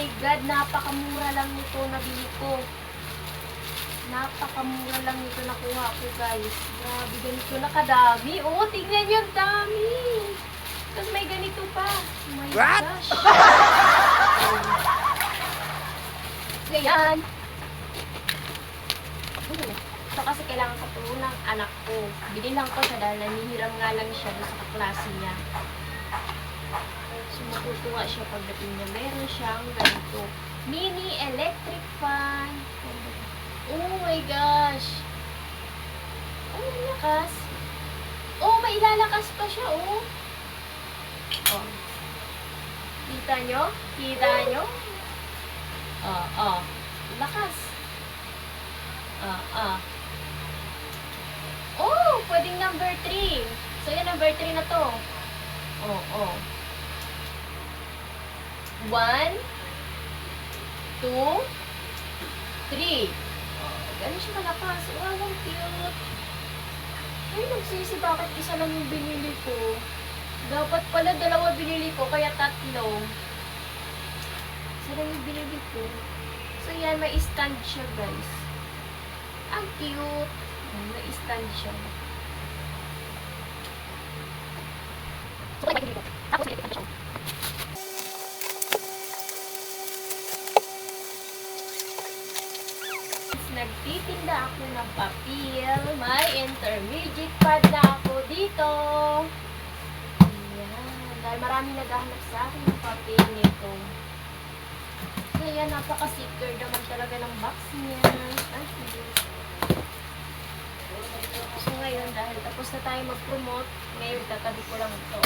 my God, napakamura lang nito nabili ko. Napakamura lang nito nakuha ko, guys. Grabe, ganito na kadami. Oo, tingnan nyo, ang dami. Tapos may ganito pa. Oh my gosh. Ganyan. So, kasi kailangan ko to ng anak ko. Binilang ko siya dahil nanihiram nga lang siya doon sa kaklase niya. So, matutuwa siya pagdating niya. Meron siyang ganito. Mini electric fan. Oh my gosh. Oh, may lakas. Oh, may ilalakas pa siya, oh. Oh. Kita nyo? Kita nyo? Oh, oh. Lakas. Oh, pwedeng number 3. So, yan, number 3 na to. Oh, oh. 1, 2, 3. Oh, ganun siya malakas. Wow, ang cute. Ay, nagsisi, bakit isa lang yung binili ko? Dapat pala 2 binili ko, kaya 3. Isa lang yung binili ko. So, yan, may stand siya, guys. Ang cute. May stand siya. So, tapos, nagtitinda ako ng papel. May intermediate pad na ako dito. Ayan. Dahil marami naghahanap sa akin ng papel nito. Kaya napaka-secure naman talaga ng box niya. So ngayon, dahil tapos na tayo mag-promote, ngayon tatabi ko lang ito.